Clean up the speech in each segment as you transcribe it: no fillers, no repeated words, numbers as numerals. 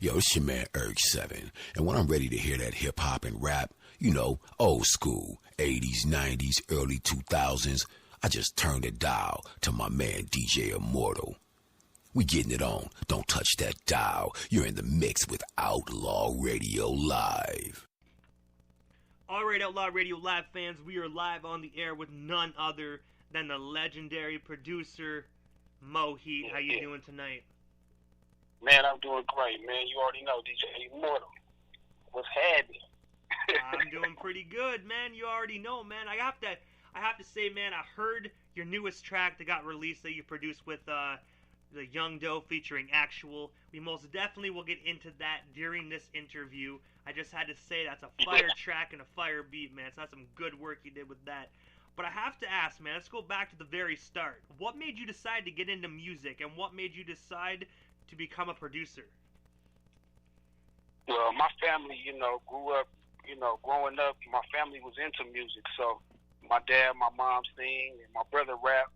Yo, it's your man Eric 7. And when I'm ready to hear that hip hop and rap, you know, old school, 80s, 90s, early 2000s, I just turn the dial to my man DJ Immortal. We getting it on. Don't touch that dial. You're in the mix with Outlaw Radio Live. All right, Outlaw Radio Live fans, we are live on the air with none other than the legendary producer, Mo Heat. How you doing tonight? Man, I'm doing great, man. You already know, DJ Immortal. What's happening? I'm doing pretty good, man. You already know, man. I have to say, man, I heard your newest track that got released that you produced with the Young Doe featuring Actual. We most definitely will get into that during this interview. I just had to say that's a fire track and a fire beat, man. So that's some good work you did with that. But I have to ask, man, let's go back to the very start. What made you decide to get into music, and what made you decide to become a producer? Well, my family, grew up, growing up, my family was into music. So my dad, my mom sing, and my brother rap.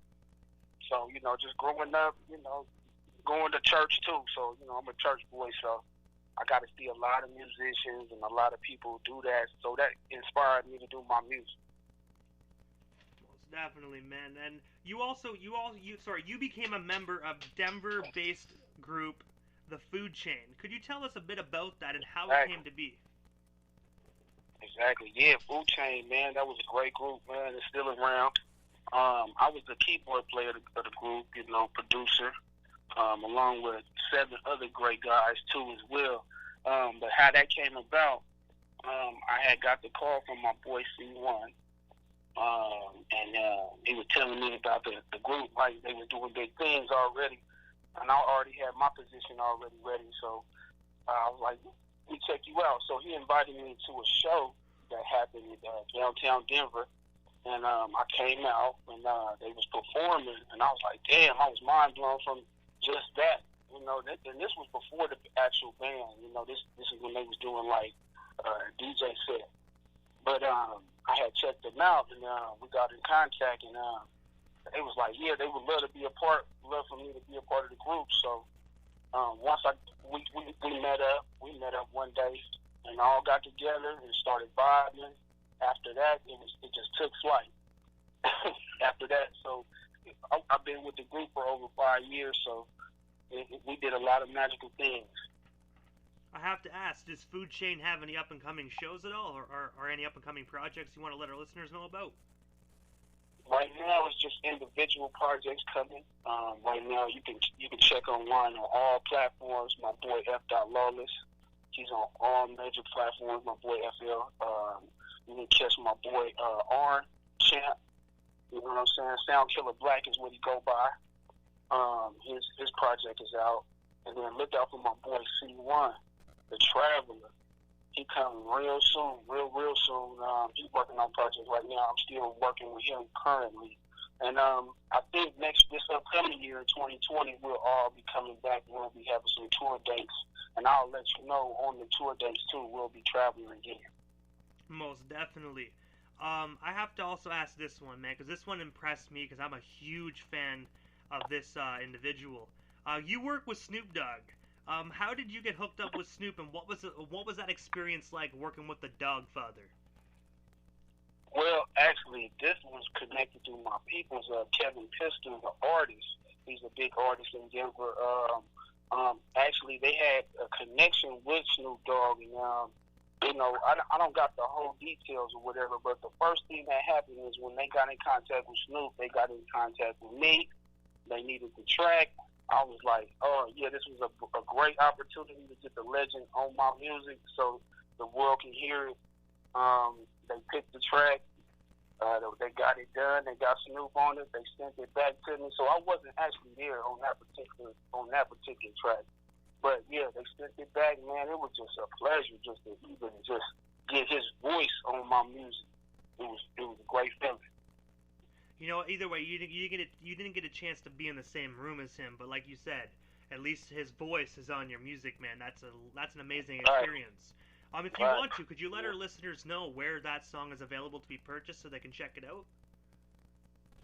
So, just growing up, going to church too. So, I'm a church boy, so I got to see a lot of musicians and a lot of people do that. So that inspired me to do my music. Most definitely, man. And you became a member of Denver-based group, The Food Chain. Could you tell us a bit about that and how it came to be? Exactly. Yeah, Food Chain, man. That was a great group, man. It's still around. I was the keyboard player of the group, producer, along with 7 other great guys too as well. But how that came about, I had got the call from my boy C1, and he was telling me about the group, like they were doing big things already, and I already had my position already ready. So I was like, let me check you out. So he invited me to a show that happened in downtown Denver. And I came out, and they was performing, and I was like, damn, I was mind blown from just that. And this was before the actual band. This is when they was doing, like, DJ set. But I had checked them out, and we got in contact, and they was like, yeah, they would love for me to be a part of the group. So once we met up, one day, and all got together and started vibing. After that, it just took flight. After that, so I've been with the group for over 5 years, so we did a lot of magical things. I have to ask, does Food Chain have any up-and-coming shows at all, or any up-and-coming projects you want to let our listeners know about? Right now, it's just individual projects coming. Right now, you can check online on all platforms. My boy F. Lawless, he's on all major platforms. My boy FL. You can catch my boy Arn Champ. You know what I'm saying? Sound Killer Black is what he go by. His project is out. And then look out for my boy C1, the Traveler. He coming real soon, real soon. He's working on projects right now. I'm still working with him currently. And I think this upcoming year in 2020, we'll all be coming back. We'll be having some tour dates. And I'll let you know on the tour dates too. We'll be traveling again. Most definitely. I have to also ask this one, man, because this one impressed me because I'm a huge fan of this individual. You work with Snoop Dogg. How did you get hooked up with Snoop, and what was that experience like working with the Dogfather? Well, actually, this was connected to my people's Kevin Pistol, the artist. He's a big artist in Denver. Actually, they had a connection with Snoop Dogg, and I don't got the whole details or whatever, but the first thing that happened is when they got in contact with Snoop, they got in contact with me. They needed the track. I was like, oh, yeah, this was a great opportunity to get the legend on my music so the world can hear it. They picked the track. They got it done. They got Snoop on it. They sent it back to me. So I wasn't actually there on that particular track. But yeah, they sent it back, man. It was just a pleasure just to even just get his voice on my music. It was a great feeling. Either way, you didn't get a chance to be in the same room as him, but like you said, at least his voice is on your music, man. That's an amazing experience. If you want to, could you let our listeners know where that song is available to be purchased so they can check it out?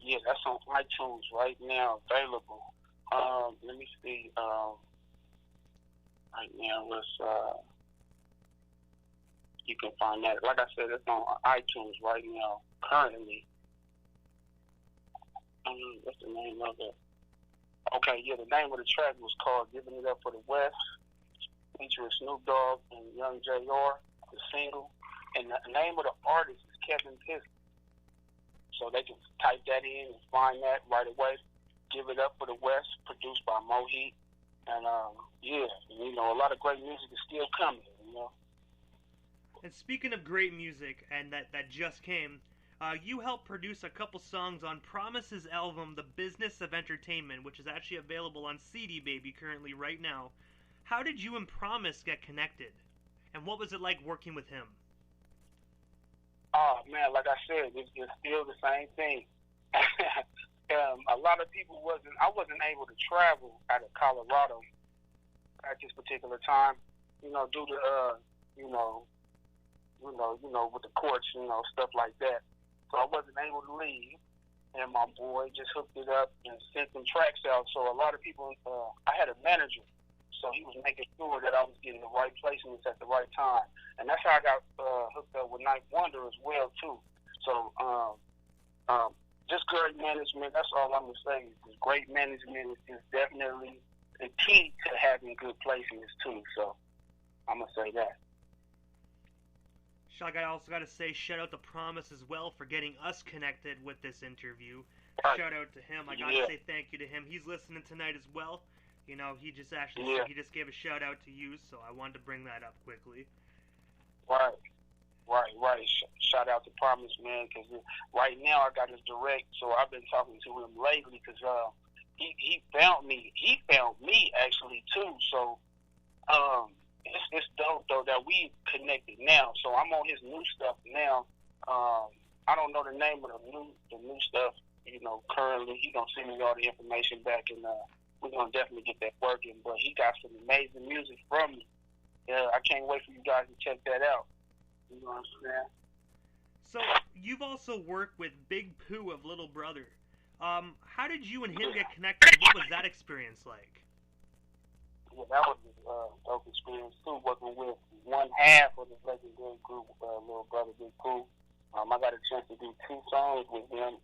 Yeah, that's on iTunes right now, available. Let me see. Right now, you can find that. Like I said, it's on iTunes right now. Currently, what's the name of it? Okay, yeah, the name of the track was called "Giving It Up for the West," featuring Snoop Dogg and Young Jr. The single, and the name of the artist is Kevin Piston. So they can type that in and find that right away. "Give It Up for the West," produced by Moheat. And, yeah, you know, a lot of great music is still coming, you know. And speaking of great music, and that just came, you helped produce a couple songs on Promise's album, The Business of Entertainment, which is actually available on CD Baby currently right now. How did you and Promise get connected? And what was it like working with him? Oh, man, like I said, it's still the same thing. A lot of people I wasn't able to travel out of Colorado at this particular time, you know, due to, with the courts, you know, stuff like that. So I wasn't able to leave, and my boy just hooked it up and sent some tracks out. So a lot of people, I had a manager, so he was making sure that I was getting the right placements at the right time. And that's how I got hooked up with Ninth Wonder as well, too. So, just great management. That's all I'm gonna say. Great management is definitely the key to having good placements too. So I'm gonna say that. I also got to say shout out to Promise as well for getting us connected with this interview. Right. Shout out to him. I got to say thank you to him. He's listening tonight as well. You know, he just he just gave a shout out to you, so I wanted to bring that up quickly. Right. Shout out to Promise, man, because right now I got his direct, so I've been talking to him lately because he found me. He found me actually too. So it's dope though that we connected now. So I'm on his new stuff now. I don't know the name of the new stuff. You know, currently he gonna send me all the information back, and we're gonna definitely get that working. But he got some amazing music from me. I can't wait for you guys to check that out. You know what I'm saying? So, you've also worked with Big Pooh of Little Brother. How did you and him get connected? What was that experience like? Yeah, that was a dope experience too, working with one half of the legendary group, Little Brother Big Pooh. I got a chance to do 2 songs with him,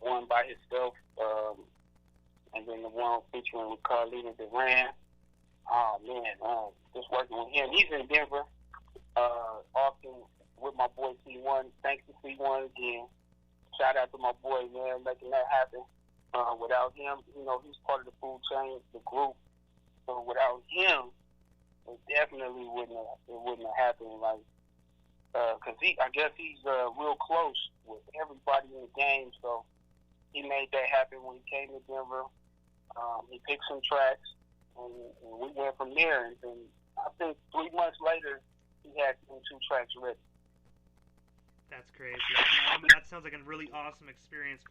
one by himself, and then the one featuring with Carlina Duran. Oh man, just working with him. He's in Denver. Often with my boy C1. Thanks to C1 again. Shout out to my boy, man, making that happen. Without him, you know, he's part of the food chain, the group. So without him, it definitely wouldn't have happened. Like, cause I guess he's real close with everybody in the game. So he made that happen when he came to Denver. He picked some tracks, and we went from there. And then I think 3 months later, he had 2 tracks ready. That's crazy. That sounds like a really awesome experience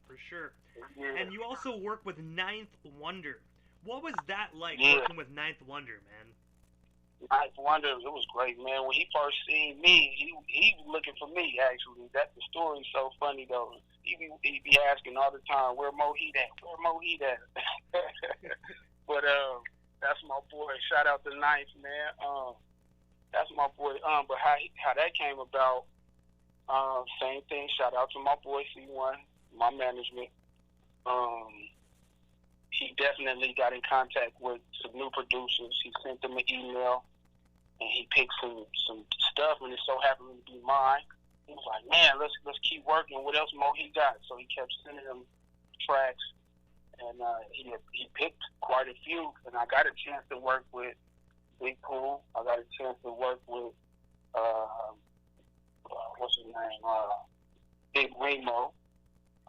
for sure. Yeah. And you also work with Ninth Wonder. What was that like working with Ninth Wonder, man? Ninth Wonder, it was great, man. When he first seen me, he was looking for me, actually. The story's so funny, though. He be asking all the time, where Moheat at? Where Moheat at? But that's my boy. Shout out to Ninth, man. That's my boy. But how that came about, same thing. Shout out to my boy C1, my management. He definitely got in contact with some new producers. He sent them an email, and he picked some stuff, and it so happened to be mine. He was like, man, let's keep working. What else more he got? So he kept sending them tracks, and he picked quite a few, and I got a chance to work with Big Pooh. I got a chance to work with what's his name, Big Remo,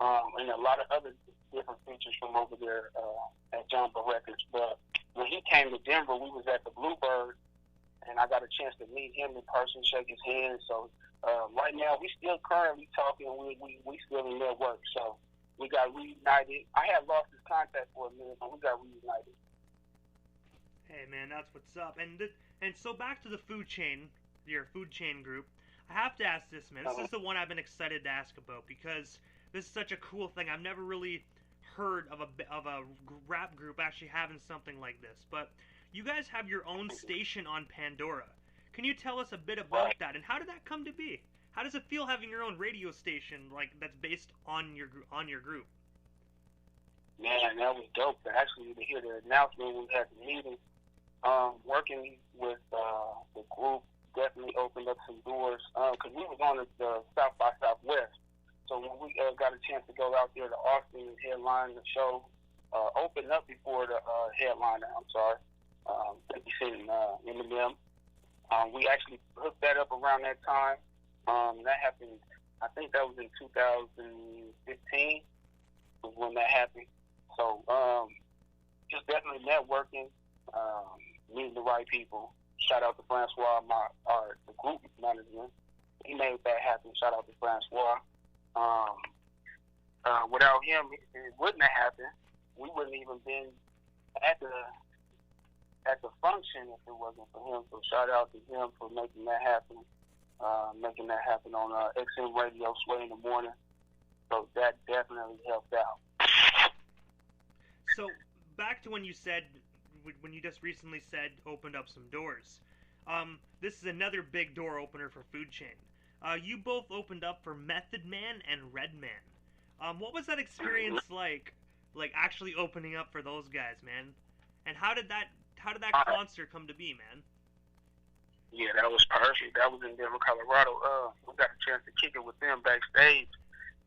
and a lot of other different features from over there at Jumbo Records. But when he came to Denver, we was at the Bluebird, and I got a chance to meet him in person, shake his hand. So right now, we still currently talking. We still in network. So we got reunited. I had lost his contact for a minute, but we got reunited. Hey man, that's what's up. And so back to the food chain, your food chain group. I have to ask this, man. This is the one I've been excited to ask about because this is such a cool thing. I've never really heard of a rap group actually having something like this. But you guys have your own station on Pandora. Can you tell us a bit about that, and how did that come to be? How does it feel having your own radio station that's based on your group? Man, that was dope. Actually, to hear the announcement, we had the meeting. Working with the group definitely opened up some doors because we was on the South by Southwest. So when we got a chance to go out there to Austin and headline the show, opened up before the headliner. I'm sorry, 50 Cent Eminem. We actually hooked that up around that time. That happened. I think that was in 2015 was when that happened. So just definitely networking, meeting the right people. Shout out to Francois, the group manager. He made that happen. Shout out to Francois. Without him, it wouldn't have happened. We wouldn't even been at the function if it wasn't for him. So shout out to him for making that happen. Making that happen on XM Radio, Sway in the Morning. So that definitely helped out. So back to when you just recently said opened up some doors. This is another big door opener for Food Chain. You both opened up for Method Man and Redman. What was that experience like actually opening up for those guys, man? And how did that concert come to be, man? Yeah, that was perfect. That was in Denver, Colorado. We got a chance to kick it with them backstage.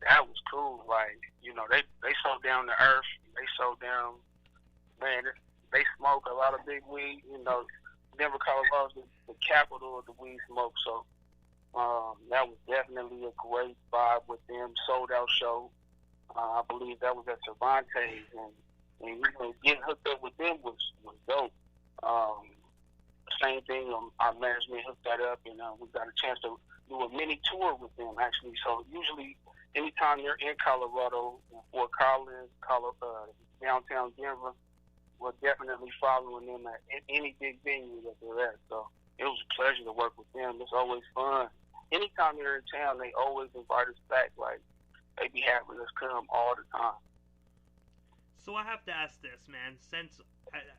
That was cool. Like, you know, they so down to earth. They so down, man. They smoke a lot of big weed. You know, Denver, Colorado is the capital of the weed smoke. So that was definitely a great vibe with them. Sold out show. I believe that was at Cervantes, and getting hooked up with them was dope. Same thing. Our management hooked that up, and we got a chance to do a mini tour with them actually. So usually, anytime you're in Colorado, Fort Collins, downtown Denver, we're definitely following them at any big venue that they're at. So it was a pleasure to work with them. It's always fun. Anytime they're in town, they always invite us back. Like, they be having us come all the time. So I have to ask this, man. Since,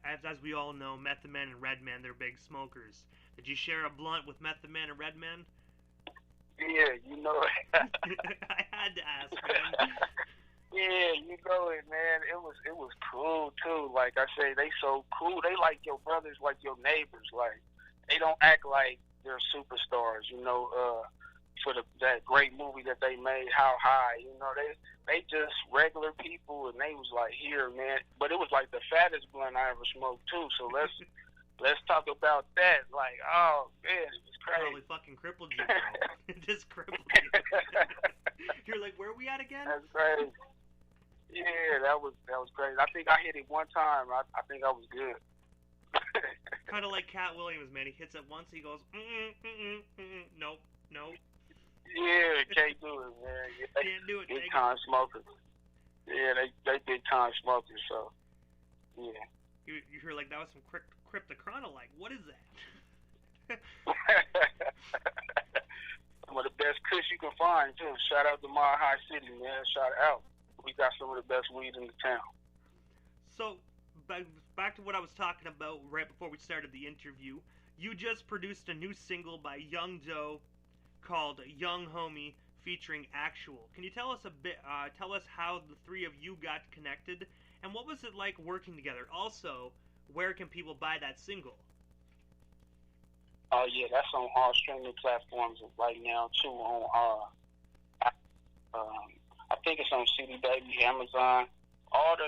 as we all know, Method Man and Redman, they're big smokers. Did you share a blunt with Method Man and Redman? Yeah, you know it. I had to ask, man. Yeah, you know it, man. It was cool too. Like I say, they so cool. They like your brothers, like your neighbors. Like, they don't act like they're superstars. You know, for that great movie that they made, How High. You know, they just regular people, and they was like, here, man. But it was like the fattest blunt I ever smoked too. So let's talk about that. Like, oh man, it was crazy. Probably fucking crippled you, bro. It just crippled you. You're like, where are we at again? That's crazy. Yeah, that was crazy. I think I hit it one time. I think I was good. Kind of like Cat Williams, man. He hits it once, he goes, nope. Yeah, can't do it, man. Yeah, can't do it. Big time smokers. Yeah, they big time smokers. So, yeah. You hear like that was some cryptochrona. Like, what is that? Some of the best kush you can find too. Shout out to Mile High City, man. Shout out. We got some of the best weed in the town. So, back to what I was talking about right before we started the interview. You just produced a new single by Young Doe called Young Homie featuring Actual. Can you tell us tell us how the three of you got connected, and what was it like working together? Also, where can people buy that single? Oh yeah, that's on all streaming platforms right now too. On I think it's on CD Baby, Amazon, all the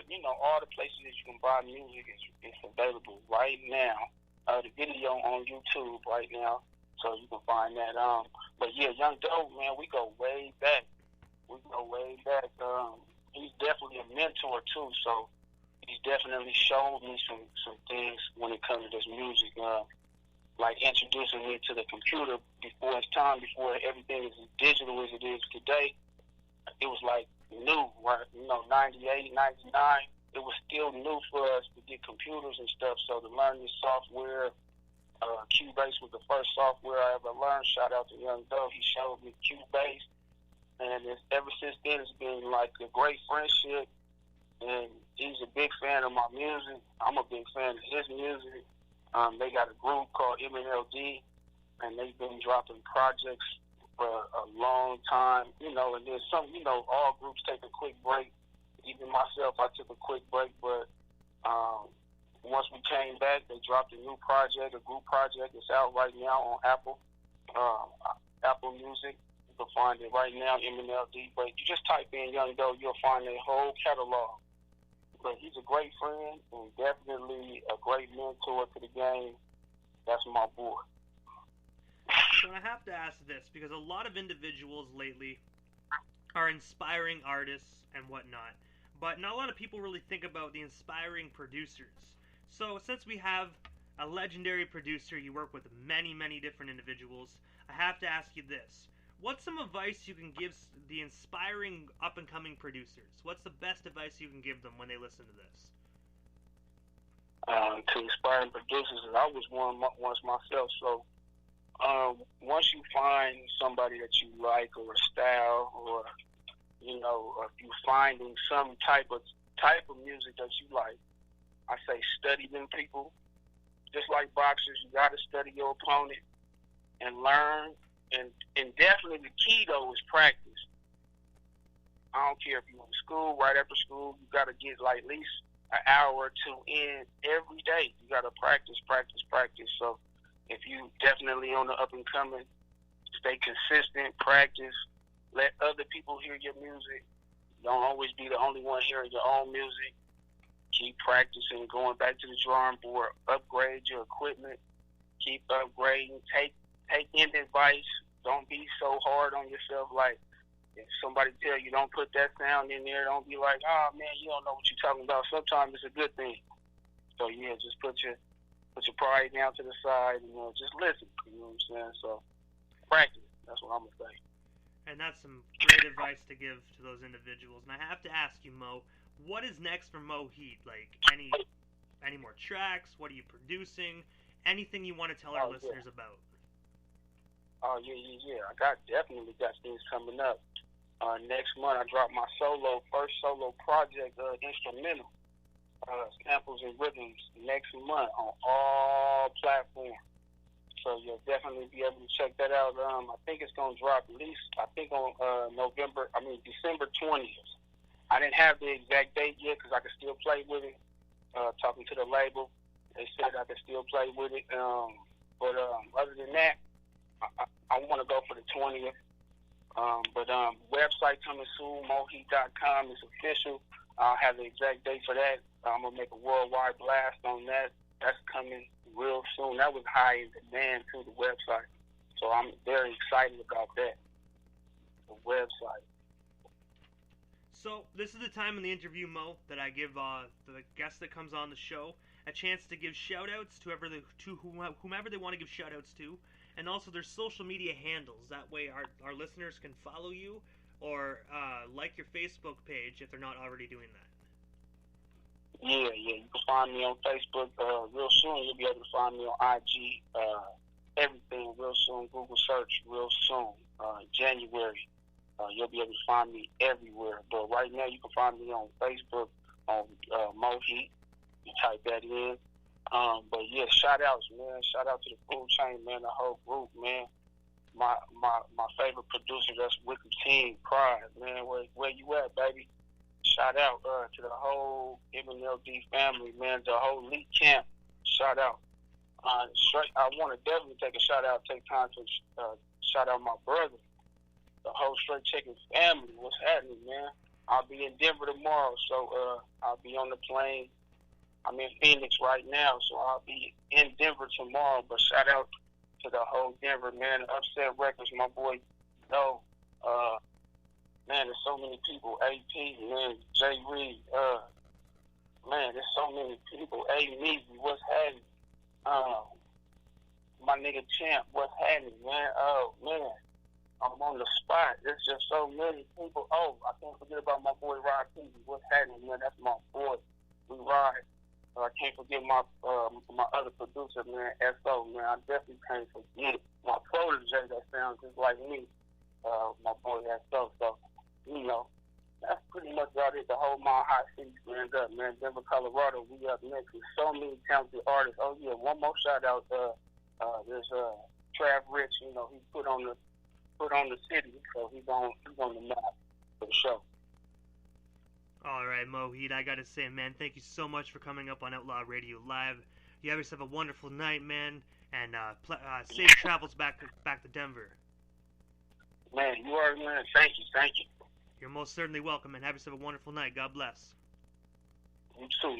places that you can buy music is available right now. The video on YouTube right now, so you can find that. But yeah, Young Doe, man, we go way back. He's definitely a mentor too, so he's definitely showed me some things when it comes to this music. Like introducing me to the computer before its time, before everything is as digital as it is today. It was like new, right? 98, 99. It was still new for us to get computers and stuff. So to learn this software, Cubase was the first software I ever learned. Shout out to Young Doe. He showed me Cubase. And ever since then, it's been like a great friendship. And he's a big fan of my music. I'm a big fan of his music. They got a group called MNLD, and they've been dropping projects for a long time, and then some, all groups take a quick break. Even myself, I took a quick break, but once we came back, they dropped a new project, a group project. It's out right now on Apple Music. You can find it right now, MNLD. But you just type in Young Doe, you'll find their whole catalog. But he's a great friend and definitely a great mentor to the game. That's my boy. So I have to ask this, because a lot of individuals lately are inspiring artists and whatnot, but not a lot of people really think about the inspiring producers. So since we have a legendary producer, you work with many, many different individuals, I have to ask you this. What's some advice you can give the inspiring up-and-coming producers? What's the best advice you can give them when they listen to this? To inspiring producers, I was one once myself, so once you find somebody that you like, or a style, or if you're finding some type of music that you like, I say study them people. Just like boxers, you got to study your opponent and learn. And definitely the key, though, is practice. I don't care if you're in school, right after school, you got to get at least an hour or two in every day. You got to practice. So if you definitely on the up and coming, stay consistent, practice, let other people hear your music. Don't always be the only one hearing your own music. Keep practicing, going back to the drawing board, upgrade your equipment, keep upgrading, take in advice. Don't be so hard on yourself. Like, if somebody tell you don't put that sound in there, don't be like, oh man, you don't know what you're talking about. Sometimes it's a good thing. So yeah, just put your pride down to the side and just listen. You know what I'm saying? So practice. That's what I'm gonna say. And that's some great advice to give to those individuals. And I have to ask you, Mo, what is next for Mo Heat? Like, any more tracks? What are you producing? Anything you want to tell our listeners about? Oh, yeah. I definitely got things coming up. Next month, I drop my first solo project, instrumental, Samples and Rhythms, next month on all platforms. So you'll definitely be able to check that out. I think it's going to drop at least, on December 20th. I didn't have the exact date yet because I could still play with it. Talking to the label, they said I could still play with it. But other than that, I want to go for the 20th. Website coming soon, moheat.com. It's official. I'll have the exact date for that. I'm going to make a worldwide blast on that. That's coming real soon. That was high in demand to the website. So I'm very excited about that, the website. So this is the time in the interview, Mo, that I give the guest that comes on the show a chance to give shout-outs to whomever they want to give shout-outs to, and also their social media handles. That way our listeners can follow you or like your Facebook page if they're not already doing that. Yeah. You can find me on Facebook real soon. You'll be able to find me on IG, everything real soon. Google search real soon. January. You'll be able to find me everywhere. But right now, you can find me on Facebook on Mo Heat. You type that in. But yeah, shout outs, man. Shout out to the Food Chain, man. The whole group, man. My favorite producer, that's Wicked Team, Pride, man. Where you at, baby? Shout out to the whole MNLD family, man. The whole elite camp. Shout out. I want to definitely take time to shout out my brother. The whole Straight Chicken family. What's happening, man? I'll be in Denver tomorrow, so I'll be on the plane. I'm in Phoenix right now, so I'll be in Denver tomorrow. But shout out to the whole Denver, man. Upset Records, my boy. Man, there's so many people. AP, man, Jay Reed. Man, there's so many people. Measy, what's happening? My nigga Champ, what's happening, man? Oh, man. I'm on the spot. There's just so many people. Oh, I can't forget about my boy Rod Peavy. What's happening, man? That's my boy. We ride. I can't forget my other producer, man, S.O., man. I definitely can't forget my protege that sounds just like me, my boy S.O. So, That's pretty much about it. The whole Mile High City stand up, man. Denver, Colorado, we up next with so many talented artists. Oh yeah, one more shout out. There's Trav Rich. You know, he put on the city, so he's on the map for the show. All right, Mohit, I gotta say, man, thank you so much for coming up on Outlaw Radio Live. You have yourself a wonderful night, man, and safe travels back to Denver. Man, you are, man. Thank you. You're most certainly welcome, and have yourself a wonderful night. God bless. You too.